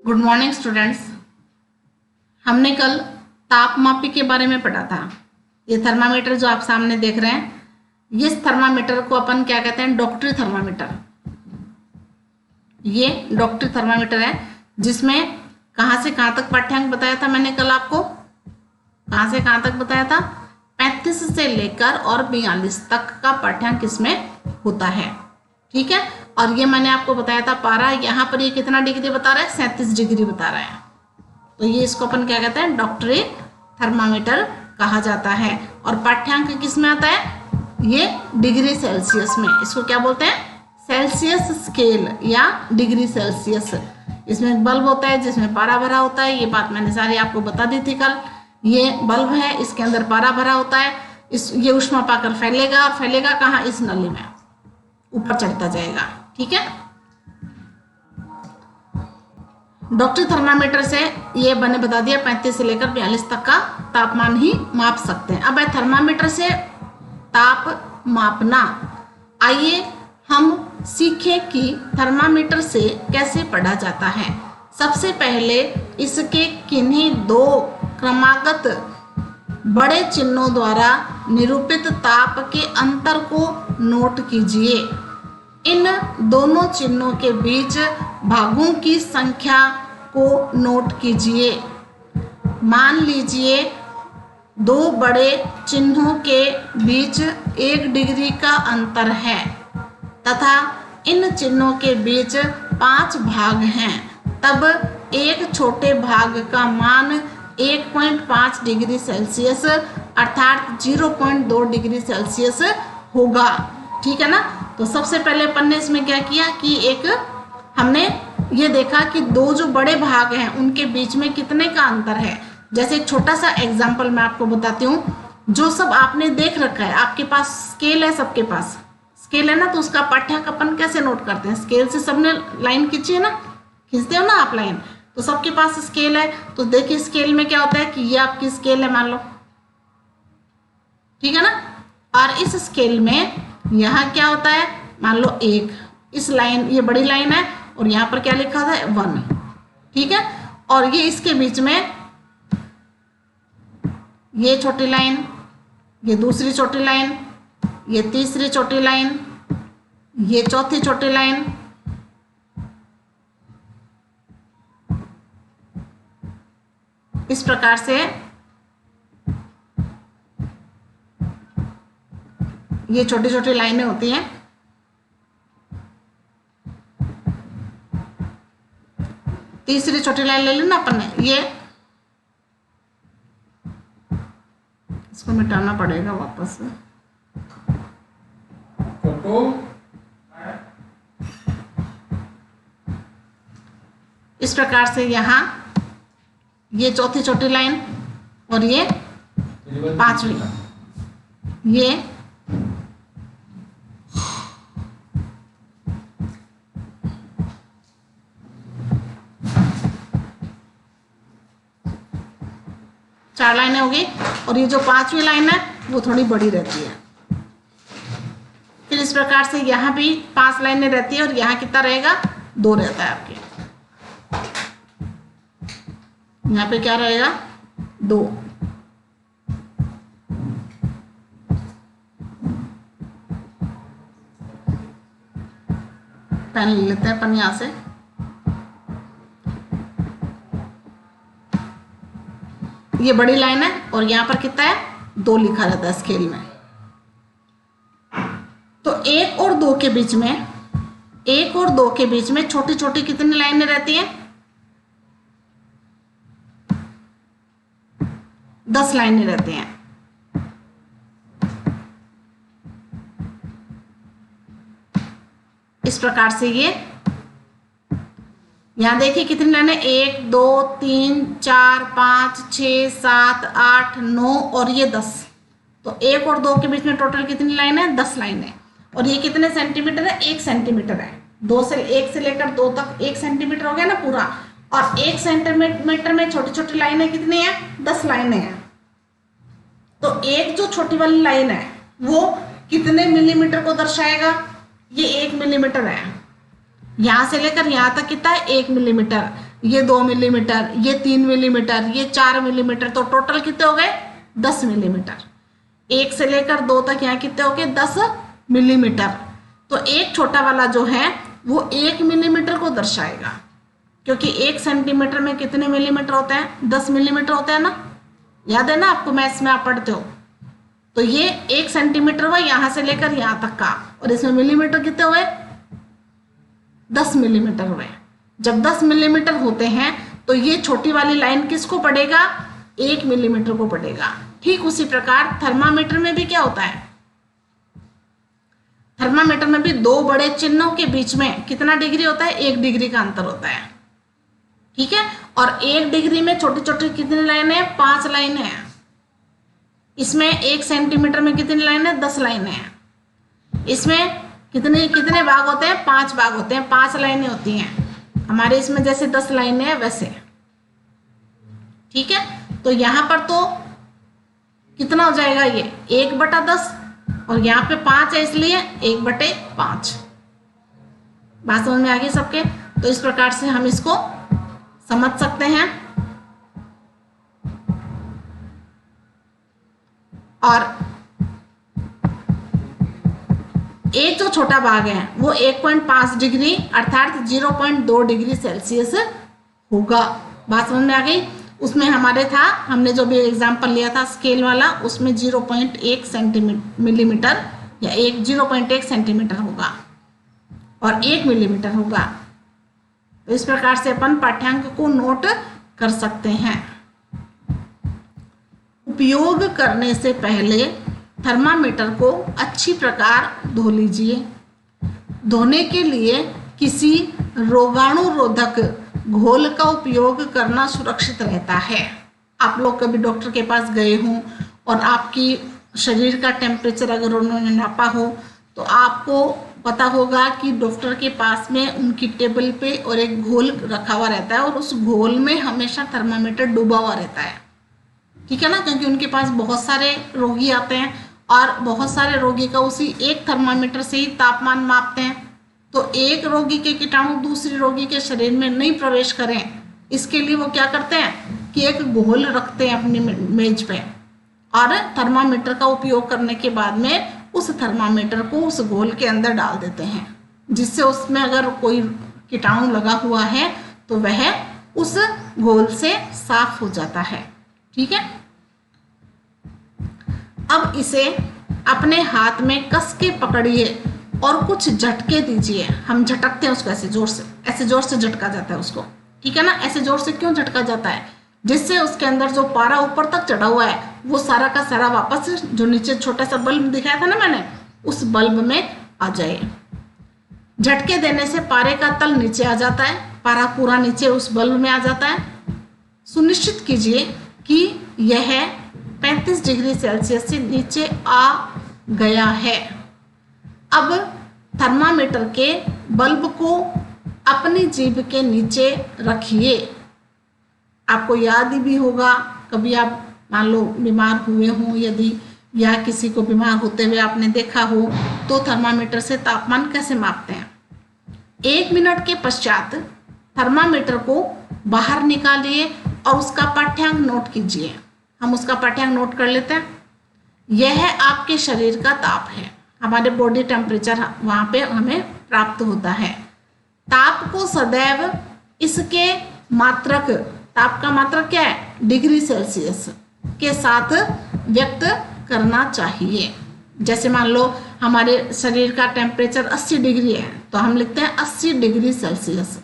Good morning students. हमने कल तापमापी के बारे में पढ़ा था। ये थर्मामीटर जो आप सामने देख रहे हैं, इस थर्मामीटर को अपन क्या कहते हैं? डॉक्टरी थर्मामीटर। ये डॉक्टरी थर्मामीटर है जिसमें कहाँ से कहाँ तक पाठ्यांक बताया था मैंने कल आपको। कहाँ से कहाँ तक बताया था? 35 से लेकर और 42 तक का पाठ्यांक इसमें होता है। ठीक है। और ये मैंने आपको बताया था पारा, यहाँ पर ये कितना डिग्री बता रहा है? 37 डिग्री बता रहा है। तो ये इसको अपन क्या कहते हैं? डॉक्टरी थर्मामीटर कहा जाता है। और पाठ्यांक किस में आता है? ये डिग्री सेल्सियस में। इसको क्या बोलते हैं? सेल्सियस स्केल या डिग्री सेल्सियस। इसमें एक बल्ब होता है जिसमें पारा भरा होता है। ये बात मैंने सारी आपको बता दी थी कल। ये बल्ब है, इसके अंदर पारा भरा होता है। ये ऊष्मा पाकर फैलेगा, और फैलेगा कहाँ? इस नली में, ऊपर चढ़ता जाएगा। ठीक है। डॉक्टरी थर्मामीटर से ये मैंने बता दिया 35 से लेकर 42 तक का तापमान ही माप सकते हैं। अब है थर्मामीटर से ताप मापना। आइए हम सीखें कि थर्मामीटर से कैसे पढ़ा जाता है। सबसे पहले इसके किन्हीं दो क्रमागत बड़े चिन्हों द्वारा निरूपित ताप के अंतर को नोट कीजिए। इन दोनों चिन्हों के बीच भागों की संख्या को नोट कीजिए। मान लीजिए दो बड़े चिन्हों के बीच 1 डिग्री का अंतर है तथा इन चिन्हों के बीच 5 भाग हैं, तब एक छोटे भाग का मान 1.5 डिग्री सेल्सियस अर्थात 0.2 डिग्री सेल्सियस होगा। ठीक है ना। तो सबसे पहले अपन ने इसमें क्या किया कि हमने ये देखा कि दो जो बड़े भाग हैं उनके बीच में कितने का अंतर है। जैसे एक छोटा सा एग्जांपल मैं आपको बताती हूँ। जो सब आपने देख रखा है, आपके पास स्केल है, सबके पास स्केल है ना, तो उसका पाठ्यांक अपन कैसे नोट करते हैं? स्केल से सबने लाइन खींची है ना, खींचते हो ना आप लाइन, तो सबके पास स्केल है। तो देखिए स्केल में क्या होता है कि ये आपकी स्केल है मान लो, ठीक है ना। और इस स्केल में यहाँ क्या होता है? मान लो 1, इस लाइन, ये बड़ी लाइन है और यहाँ पर क्या लिखा था? 1। ठीक है। और ये इसके बीच में ये छोटी लाइन, ये दूसरी छोटी लाइन, ये तीसरी छोटी लाइन, ये चौथी छोटी लाइन, इस प्रकार से ये छोटी छोटी लाइनें होती हैं। तीसरी छोटी लाइन ले ली ना अपन ने, ये इसको मिटाना पड़ेगा वापस से। इस प्रकार से यहाँ ये चौथी छोटी लाइन और ये 5वीं, ये चार लाइनें हो गई। और ये जो 5वीं लाइन है वो थोड़ी बड़ी रहती है। फिर इस प्रकार से यहाँ भी 5 लाइनें रहती है और यहाँ कितना रहेगा? 2 रहता है आपके। यहाँ पे क्या रहेगा? 2। पेन ले लेते हैं अपन यहाँ से। ये बड़ी लाइन है और यहाँ पर कितना है? 2 लिखा रहता है स्केल में। तो 1 और 2 के बीच में, 1 और 2 के बीच में छोटी छोटी कितनी लाइनें रहती हैं? 10 लाइनें रहती हैं। इस प्रकार से ये यहाँ देखिए कितनी लाइनें? 1 2 3 4 5 6 7 8 9 और ये 10। तो 1 और 2 के बीच में टोटल कितनी लाइन है? 10 लाइन है। और ये कितने सेंटीमीटर है? 1 सेंटीमीटर है। 1 से लेकर 2 तक 1 सेंटीमीटर हो गया ना पूरा। और 1 सेंटीमीटर में छोटी छोटी लाइनें कितनी है? 10 लाइनें हैं। तो एक जो छोटी वाली लाइन है वो कितने मिलीमीटर को दर्शाएगा? ये 1 मिलीमीटर है। यहाँ से लेकर यहाँ तक कितना है? 1 मिलीमीटर। ये 2 मिलीमीटर, ये 3 मिलीमीटर, ये 4 मिलीमीटर, तो टोटल कितने हो गए 10 मिलीमीटर। 1 से लेकर 2 तक यहाँ कितने हो गए 10 मिलीमीटर। तो एक छोटा वाला जो है वो 1 मिलीमीटर को दर्शाएगा, क्योंकि 1 सेंटीमीटर में कितने मिलीमीटर होते हैं 10 मिलीमीटर होते हैं ना, याद है ना आपको, मैथ्स में आप पढ़ते हो। तो ये 1 सेंटीमीटर हुआ यहाँ से लेकर यहाँ तक का, और इसमें मिलीमीटर कितने हुए 10 मिलीमीटर हुए। जब 10 मिलीमीटर होते हैं तो ये छोटी वाली लाइन किसको पड़ेगा 1 मिलीमीटर को पड़ेगा। ठीक उसी प्रकार थर्मामीटर में भी क्या होता है, थर्मामीटर में भी 2 बड़े चिन्हों के बीच में कितना डिग्री होता है 1 डिग्री का अंतर होता है। ठीक है, और 1 डिग्री में छोटी छोटी कितनी लाइनें हैं 5 लाइनें हैं। इसमें 1 सेंटीमीटर में कितनी लाइनें हैं 10 लाइनें हैं। इसमें कितने कितने भाग होते हैं 5 भाग होते हैं, 5 लाइनें होती हैं। हमारे इसमें जैसे 10 लाइनें हैं वैसे। ठीक है, तो यहाँ पर तो कितना हो जाएगा ये 1/10, और यहाँ पे 5 है इसलिए 1/5। बात समझ में आ गई सबके। तो इस प्रकार से हम इसको समझ सकते हैं। और एक जो छोटा भाग है वो 1.5 डिग्री अर्थात 0.2 डिग्री सेल्सियस होगा। बात समझ में आ गई। उसमें हमारे था, हमने जो भी एग्जाम्पल लिया था स्केल वाला, उसमें 0.1 मिलीमीटर या 0.1 सेंटीमीटर होगा और 1 मिलीमीटर होगा। तो इस प्रकार से अपन पाठ्यांक को नोट कर सकते हैं। उपयोग करने से पहले थर्मामीटर को अच्छी प्रकार धो लीजिए। धोने के लिए किसी रोगाणुरोधक घोल का उपयोग करना सुरक्षित रहता है। आप लोग कभी डॉक्टर के पास गए हों और आपकी शरीर का टेम्परेचर अगर उन्होंने नापा हो तो आपको पता होगा कि डॉक्टर के पास में उनकी टेबल पे और एक घोल रखा हुआ रहता है और उस घोल में हमेशा थर्मामीटर डूबा हुआ रहता है। ठीक है ना, क्योंकि उनके पास बहुत सारे रोगी आते हैं और बहुत सारे रोगी का उसी एक थर्मामीटर से ही तापमान मापते हैं। तो एक रोगी के कीटाणु दूसरी रोगी के शरीर में नहीं प्रवेश करें, इसके लिए वो क्या करते हैं कि एक घोल रखते हैं अपनी मेज पे और थर्मामीटर का उपयोग करने के बाद में उस थर्मामीटर को उस घोल के अंदर डाल देते हैं, जिससे उसमें अगर कोई कीटाणु लगा हुआ है तो वह उस घोल से साफ हो जाता है। ठीक है, अब इसे अपने हाथ में कस के पकड़िए और कुछ झटके दीजिए। हम झटकते हैं उसको ऐसे जोर से झटका जाता है उसको। ठीक है ना, ऐसे जोर से क्यों झटका जाता है, जिससे उसके अंदर जो पारा ऊपर तक चढ़ा हुआ है वो सारा का सारा वापस जो नीचे छोटा सा बल्ब दिखाया था ना मैंने, उस बल्ब में आ जाए। झटके देने से पारे का तल नीचे आ जाता है, पारा पूरा नीचे उस बल्ब में आ जाता है। सुनिश्चित कीजिए कि यह 35 डिग्री सेल्सियस से नीचे आ गया है। अब थर्मामीटर के बल्ब को अपनी जीभ के नीचे रखिए। आपको याद ही भी होगा, कभी आप मान लो बीमार हुए हों यदि, या किसी को बीमार होते हुए आपने देखा हो तो थर्मामीटर से तापमान कैसे मापते हैं। 1 मिनट के पश्चात थर्मामीटर को बाहर निकालिए और उसका पाठ्यांक नोट कीजिए। हम उसका पाठ्यांक नोट कर लेते हैं। यह आपके शरीर का ताप है, हमारे बॉडी टेम्परेचर वहाँ पे हमें प्राप्त होता है। ताप को सदैव इसके मात्रक, ताप का मात्रक क्या है डिग्री सेल्सियस के साथ व्यक्त करना चाहिए। जैसे मान लो हमारे शरीर का टेम्परेचर 80 डिग्री है तो हम लिखते हैं 80 डिग्री सेल्सियस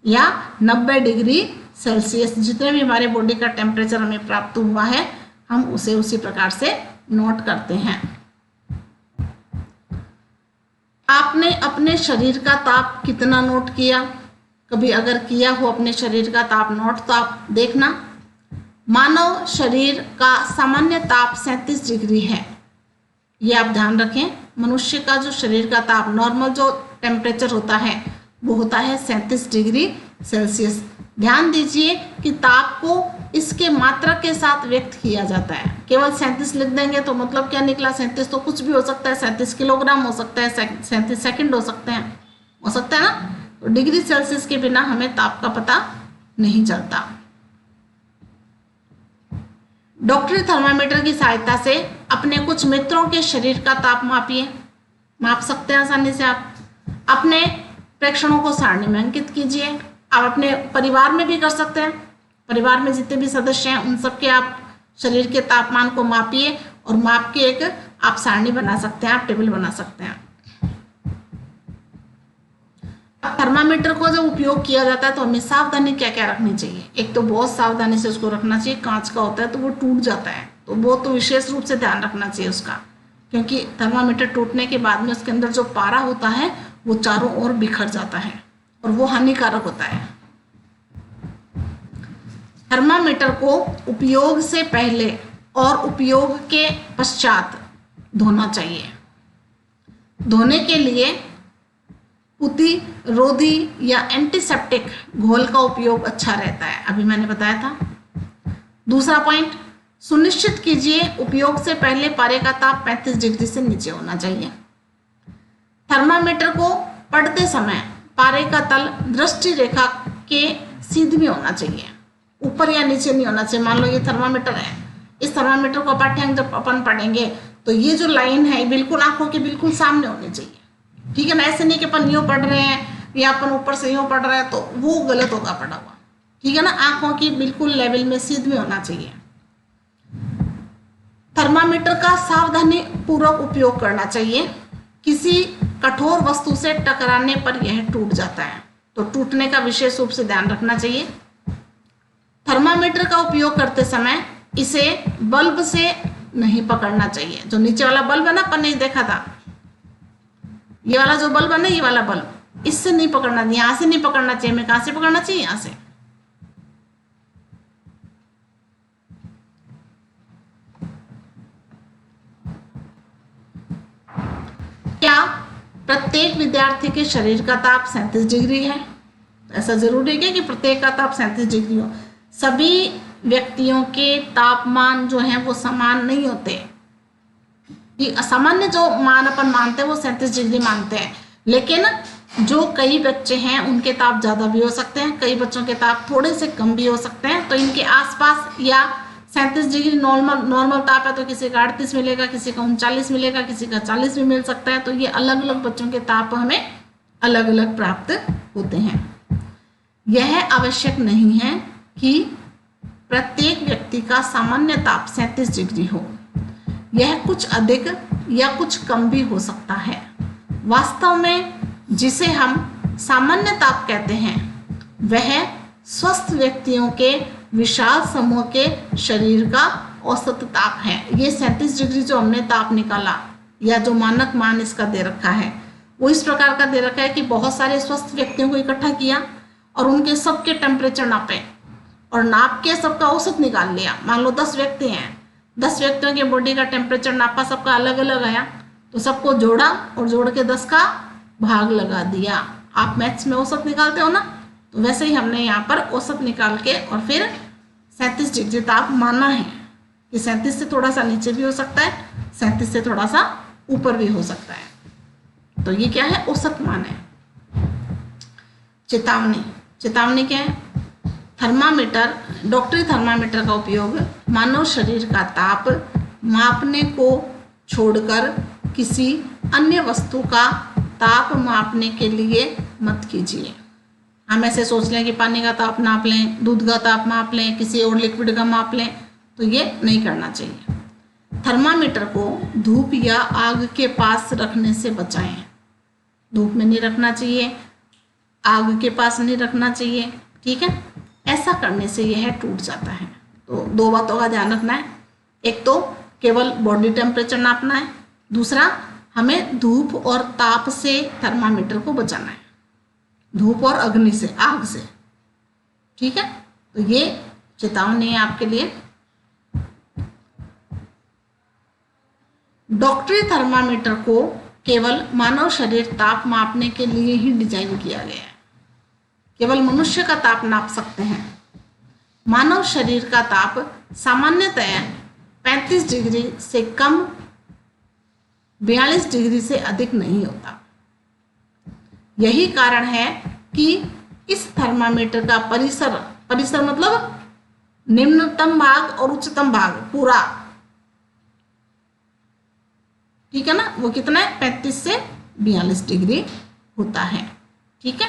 या 90 डिग्री सेल्सियस। जितने भी हमारे बॉडी का टेम्परेचर हमें प्राप्त हुआ है हम उसे उसी प्रकार से नोट करते हैं। आपने अपने शरीर का ताप कितना नोट किया, कभी अगर किया हो अपने शरीर का ताप नोट तो आप देखना। मानव शरीर का सामान्य ताप 37 डिग्री है, ये आप ध्यान रखें। मनुष्य का जो शरीर का ताप नॉर्मल जो टेम्परेचर होता है वो होता है 37 डिग्री सेल्सियस। ध्यान दीजिए कि ताप को इसके मात्रक के साथ व्यक्त किया जाता है। केवल 37 लिख देंगे तो मतलब क्या निकला, 37 तो कुछ भी हो सकता है, 37 किलोग्राम हो सकता है, 37 सेकंड हो सकते हैं, हो सकता है ना। तो डिग्री सेल्सियस के बिना हमें ताप का पता नहीं चलता। डॉक्टरी थर्मामीटर की सहायता से अपने कुछ मित्रों के शरीर का ताप माप सकते हैं आसानी से। आप अपने प्रेक्षणों को सारणी में अंकित कीजिए। आप अपने परिवार में भी कर सकते हैं। परिवार में जितने भी सदस्य हैं उन सबके आप शरीर के तापमान को मापिए और माप के एक आप सारणी बना सकते हैं, आप टेबल बना सकते हैं। थर्मामीटर को जब उपयोग किया जाता है तो हमें सावधानी क्या क्या रखनी चाहिए। एक तो बहुत सावधानी से उसको रखना चाहिए, कांच का होता है तो वो टूट जाता है, तो वो तो विशेष रूप से ध्यान रखना चाहिए उसका, क्योंकि थर्मामीटर टूटने के बाद में उसके अंदर जो पारा होता है वो चारों ओर बिखर जाता है और वो हानिकारक होता है। थर्मामीटर को उपयोग से पहले और उपयोग के पश्चात धोना चाहिए। धोने के लिए पुती, रोधी या एंटीसेप्टिक घोल का उपयोग अच्छा रहता है, अभी मैंने बताया था। दूसरा पॉइंट, सुनिश्चित कीजिए उपयोग से पहले पारे का ताप 35 डिग्री से नीचे होना चाहिए। थर्मामीटर को पढ़ते समय पारे का तल दृष्टि रेखा के सीधे में होना चाहिए, ऊपर या नीचे नहीं होना चाहिए। मान लो ये थर्मामीटर है, इस थर्मामीटर को पाठ्यांक जब अपन पढ़ेंगे तो ये जो लाइन है बिल्कुल आंखों के बिल्कुल सामने होनी चाहिए, ठीक है ना। ऐसे नहीं कि अपन यूँ पढ़ रहे हैं या अपन ऊपर से यूँ पढ़ रहे हैं तो वो गलत होगा पढ़ा हुआ, ठीक है ना। आंखों की बिल्कुल लेवल में सीध में होना चाहिए। थर्मामीटर का सावधानी पूर्वक उपयोग करना चाहिए। किसी कठोर वस्तु से टकराने पर यह टूट जाता है, तो टूटने का विशेष रूप से ध्यान रखना चाहिए। थर्मामीटर का उपयोग करते समय इसे बल्ब से नहीं पकड़ना चाहिए। जो नीचे वाला बल्ब है ना, अपन ने देखा था, ये वाला जो बल्ब है ना, ये वाला बल्ब, इससे नहीं पकड़ना, यहां से नहीं पकड़ना चाहिए। हमें कहां से पकड़ना चाहिए? यहां से। क्या प्रत्येक विद्यार्थी के शरीर का ताप 37 डिग्री है? ऐसा जरूरी है कि प्रत्येक का ताप 37 डिग्री हो? सभी व्यक्तियों के तापमान जो हैं वो समान नहीं होते। सामान्य जो मान अपन मानते हैं वो 37 डिग्री मानते हैं, लेकिन जो कई बच्चे हैं उनके ताप ज़्यादा भी हो सकते हैं, कई बच्चों के ताप थोड़े से कम भी हो सकते हैं। तो इनके आसपास या 37 डिग्री नॉर्मल ताप है तो किसी का 38 मिलेगा, किसी का 39 मिलेगा, किसी का 40 भी मिल सकता है। तो ये अलग अलग बच्चों के ताप हमें अलग अलग प्राप्त होते हैं। यह आवश्यक नहीं है कि प्रत्येक व्यक्ति का सामान्य ताप 37 डिग्री हो, यह कुछ अधिक या कुछ कम भी हो सकता है। वास्तव में जिसे हम सामान्य ताप कहते हैं वह स्वस्थ व्यक्तियों के विशाल समूह के शरीर का औसत ताप है। ये 37 डिग्री जो हमने ताप निकाला या जो मानक मान इसका दे रखा है वो इस प्रकार का दे रखा है कि बहुत सारे स्वस्थ व्यक्तियों को इकट्ठा किया और उनके सबके टेम्परेचर नापे और नाप के सबका औसत निकाल लिया। मान लो 10 व्यक्ति हैं, 10 व्यक्तियों के बॉडी का टेम्परेचर नापा, सबका अलग अलग आया, तो सबको जोड़ा और जोड़ के 10 का भाग लगा दिया। आप मैथ्स में औसत निकालते हो ना, तो वैसे ही हमने यहाँ पर औसत निकाल के और फिर 37 डिग्री ताप माना है कि 37 से थोड़ा सा नीचे भी हो सकता है, 37 से थोड़ा सा ऊपर भी हो सकता है। तो ये क्या है? औसत मान है। चेतावनी क्या है? थर्मामीटर, डॉक्टरी थर्मामीटर का उपयोग मानव शरीर का ताप मापने को छोड़कर किसी अन्य वस्तु का ताप मापने के लिए मत कीजिए। हम ऐसे सोच लें कि पानी का ताप नाप लें, दूध का ताप माप लें, किसी और लिक्विड का माप लें, तो ये नहीं करना चाहिए। थर्मामीटर को धूप या आग के पास रखने से बचाएं। धूप में नहीं रखना चाहिए, आग के पास नहीं रखना चाहिए, ठीक है। ऐसा करने से यह टूट जाता है। तो 2 बातों का ध्यान रखना है। एक तो केवल बॉडी टेम्परेचर नापना है, दूसरा हमें धूप और ताप से थर्मामीटर को बचाना है, धूप और अग्नि से, आग से, ठीक है। तो ये चेतावनी है आपके लिए। डॉक्टरी थर्मामीटर को केवल मानव शरीर ताप मापने के लिए ही डिजाइन किया गया है। केवल मनुष्य का ताप नाप सकते हैं। मानव शरीर का ताप सामान्यतः 35 डिग्री से कम 42 डिग्री से अधिक नहीं होता। यही कारण है कि इस थर्मामीटर का परिसर, परिसर मतलब निम्नतम भाग और उच्चतम भाग पूरा, ठीक है ना, वो कितना है 35 से 42 डिग्री होता है। ठीक है,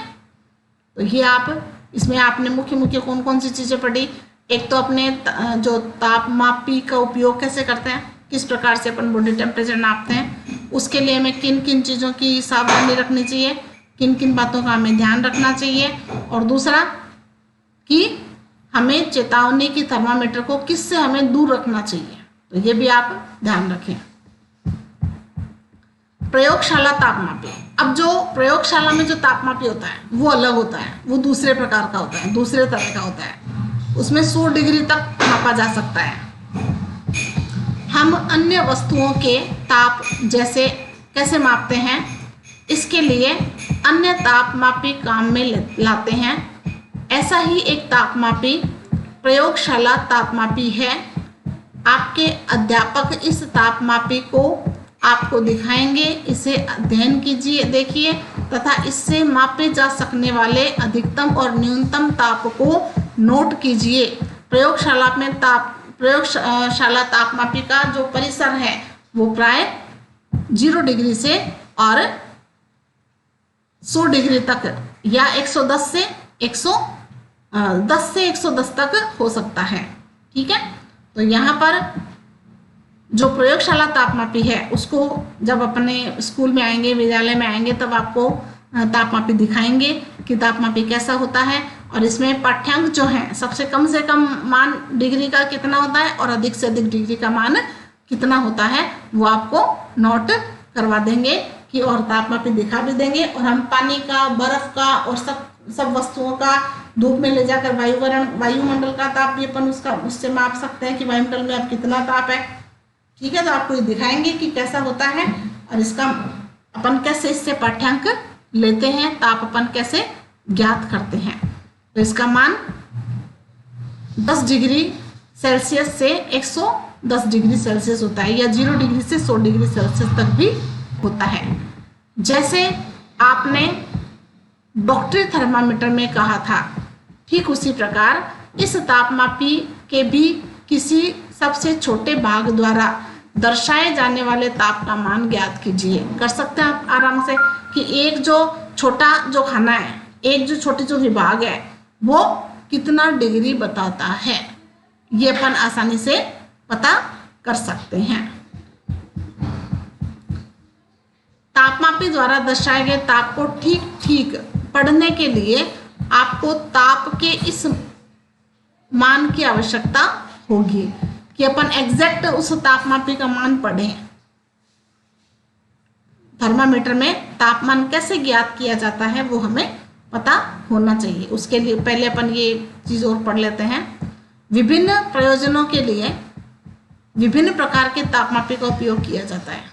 तो ये आप इसमें आपने मुख्य मुख्य कौन कौन सी चीजें पढ़ी। एक तो अपने जो तापमापी का उपयोग कैसे करते हैं, किस प्रकार से अपन बॉडी टेम्परेचर नापते हैं, उसके लिए हमें किन किन चीज़ों की सावधानी रखनी चाहिए, किन किन बातों का हमें ध्यान रखना चाहिए, और दूसरा कि हमें चेतावनी की थर्मामीटर को किससे हमें दूर रखना चाहिए, तो ये भी आप ध्यान रखें। प्रयोगशाला तापमापी, अब जो प्रयोगशाला में जो तापमापी होता है वो अलग होता है, वो दूसरे प्रकार का होता है, दूसरे तरह का होता है, उसमें 100 डिग्री तक नापा जा सकता है। हम अन्य वस्तुओं के ताप जैसे कैसे मापते हैं, इसके लिए अन्य तापमापी काम में लाते हैं। ऐसा ही एक तापमापी प्रयोगशाला तापमापी है। आपके अध्यापक इस तापमापी को आपको दिखाएंगे, इसे अध्ययन कीजिए, देखिए तथा इससे मापे जा सकने वाले अधिकतम और न्यूनतम ताप को नोट कीजिए। प्रयोगशाला तापमापी का जो परिसर है वो प्राय 0 डिग्री से और 100 डिग्री तक या 110 से 110 तक हो सकता है। ठीक है, तो यहाँ पर जो प्रयोगशाला तापमापी है उसको जब अपने स्कूल में आएंगे, विद्यालय में आएंगे, तब आपको तापमापी दिखाएंगे कि तापमापी कैसा होता है। और इसमें पाठ्यांक जो है सबसे कम से कम मान डिग्री का कितना होता है और अधिक से अधिक डिग्री का मान कितना होता है वो आपको नोट करवा देंगे कि, और तापमापी दिखा भी देंगे। और हम पानी का, बर्फ का और सब वस्तुओं का धूप में ले जाकर वायुमंडल का ताप भी अपन उससे माप सकते हैं कि वायुमंडल में अब कितना ताप है। ठीक है, तो आपको ये दिखाएंगे कि कैसा होता है और इसका अपन कैसे इससे पाठ्यांक लेते हैं, ताप अपन कैसे ज्ञात करते हैं। तो इसका मान 10 डिग्री सेल्सियस से 110 डिग्री सेल्सियस होता है, या 0 डिग्री से 100 डिग्री सेल्सियस तक भी होता है। जैसे आपने डॉक्टरी थर्मामीटर में कहा था, ठीक उसी प्रकार इस तापमापी के भी किसी सबसे छोटे भाग द्वारा दर्शाए जाने वाले ताप का मान ज्ञात कीजिए। कर सकते हैं आप आराम से कि एक जो छोटा जो खाना है, एक जो छोटी जो विभाग है वो कितना डिग्री बताता है, ये अपन आसानी से पता कर सकते हैं। तापमापी द्वारा दर्शाए गए ताप को ठीक ठीक पढ़ने के लिए आपको ताप के इस मान की आवश्यकता होगी कि अपन एग्जैक्ट उस तापमापी का मान पढ़ें। थर्मामीटर में तापमान कैसे ज्ञात किया जाता है वो हमें पता होना चाहिए। उसके लिए पहले अपन ये चीज़ और पढ़ लेते हैं। विभिन्न प्रयोजनों के लिए विभिन्न प्रकार के तापमापी का उपयोग किया जाता है।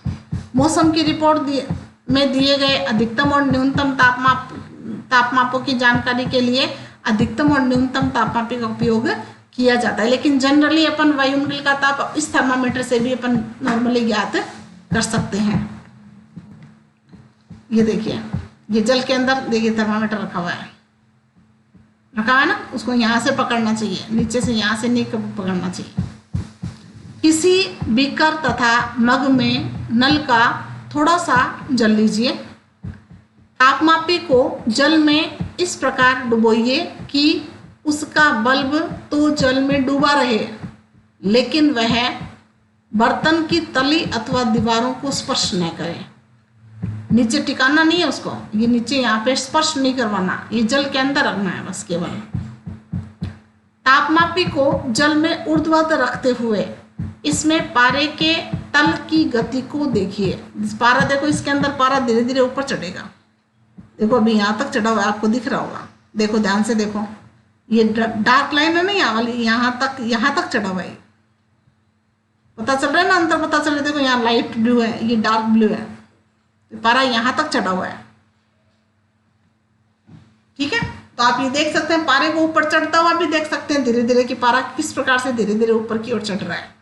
मौसम की रिपोर्ट में दिए गए अधिकतम और न्यूनतम तापमापों की जानकारी के लिए अधिकतम और न्यूनतम तापमापी का उपयोग किया जाता है, लेकिन जनरली अपन वायुमंडल का ताप इस थर्मामीटर से भी अपन नॉर्मली ज्ञात कर सकते हैं। ये देखिए, ये जल के अंदर देखिए थर्मामीटर रखा हुआ है ना, उसको यहाँ से पकड़ना चाहिए, नीचे से यहाँ से नहीं पकड़ना चाहिए। किसी बीकर तथा मग में नल का थोड़ा सा जल लीजिए। तापमापी को जल में इस प्रकार डुबोइए कि उसका बल्ब तो जल में डूबा रहे, लेकिन वह बर्तन की तली अथवा दीवारों को स्पर्श न करे। नीचे टिकाना नहीं है उसको, ये नीचे यहाँ पे स्पर्श नहीं करवाना, ये जल के अंदर रखना है बस केवल। तापमापी को जल में ऊर्ध्वत रखते हुए इसमें पारे के तल की गति को देखिए। पारा देखो, इसके अंदर पारा धीरे धीरे ऊपर चढ़ेगा। देखो अभी यहाँ तक चढ़ा हुआ है, आपको दिख रहा होगा, देखो ध्यान से देखो, ये डार्क लाइन है ना यहाँ वाली, यहाँ तक चढ़ा हुआ है। पता चल रहा है ना, अंतर पता चल रहा है। देखो यहाँ लाइट ब्लू है, ये डार्क ब्लू है, पारा यहाँ तक चढ़ा हुआ है। ठीक है, तो आप ये देख सकते हैं, पारे को ऊपर चढ़ता हुआ भी देख सकते हैं धीरे धीरे कि पारा किस प्रकार से धीरे धीरे ऊपर की ओर चढ़ रहा है।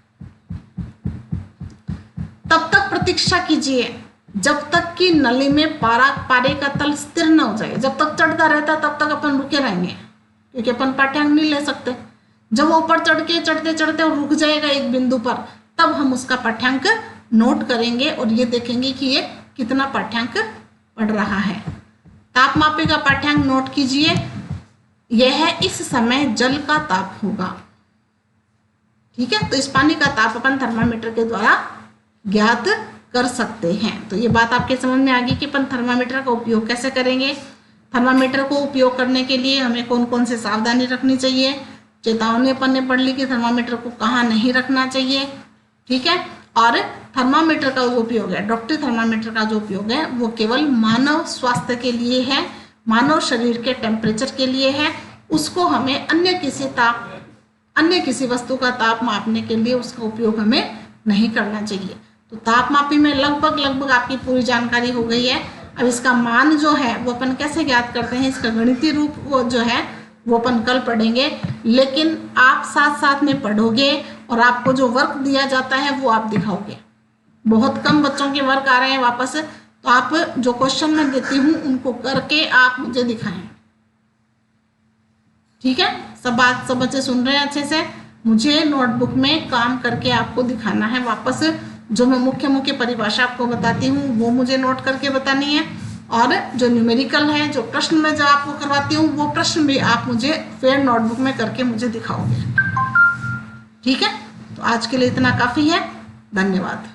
तब तक प्रतीक्षा कीजिए जब तक कि नली में पारे का तल स्थिर न हो जाए। जब तक चढ़ता रहता तब तक अपन रुके रहेंगे, क्योंकि अपन पाठ्यांक नहीं ले सकते। जब वो ऊपर चढ़ के चढ़ते चढ़ते और रुक जाएगा एक बिंदु पर, तब हम उसका पाठ्यांक नोट करेंगे और ये देखेंगे कि ये कितना पाठ्यांक पढ़ रहा है। तापमापी का पाठ्यांक नोट कीजिए। यह इस समय जल का ताप होगा। ठीक है, तो इस पानी का ताप अपन थर्मामीटर के द्वारा ज्ञात कर सकते हैं। तो ये बात आपके समझ में आ गई कि अपन थर्मामीटर का उपयोग कैसे करेंगे। थर्मामीटर को उपयोग करने के लिए हमें कौन कौन से सावधानी रखनी चाहिए। चेतावनी अपन ने पढ़ ली कि थर्मामीटर को कहाँ नहीं रखना चाहिए। ठीक है, और थर्मामीटर का जो उपयोग है, डॉक्टरी थर्मामीटर का जो उपयोग है, वो केवल मानव स्वास्थ्य के लिए है, मानव शरीर के टेम्परेचर के लिए है। उसको हमें अन्य किसी वस्तु का ताप मापने के लिए उसका उपयोग हमें नहीं करना चाहिए। तो तापमापी में लगभग आपकी पूरी जानकारी हो गई है। अब इसका मान जो है वो अपन कैसे ज्ञात करते हैं, इसका गणितीय रूप वो जो है वो अपन कल पढ़ेंगे। लेकिन आप साथ साथ में पढ़ोगे और आपको जो वर्क दिया जाता है वो आप दिखाओगे। बहुत कम बच्चों के वर्क आ रहे हैं वापस, तो आप जो क्वेश्चन मैं देती हूँ उनको करके आप मुझे दिखाएं। ठीक है, सब बच्चे सुन रहे हैं अच्छे से। मुझे नोटबुक में काम करके आपको दिखाना है वापस। जो मैं मुख्य परिभाषा आपको बताती हूँ वो मुझे नोट करके बतानी है, और जो न्यूमेरिकल है, जो प्रश्न मैं जो आपको करवाती हूँ वो प्रश्न भी आप मुझे फिर नोटबुक में करके मुझे दिखाओगे। ठीक है, तो आज के लिए इतना काफ़ी है। धन्यवाद।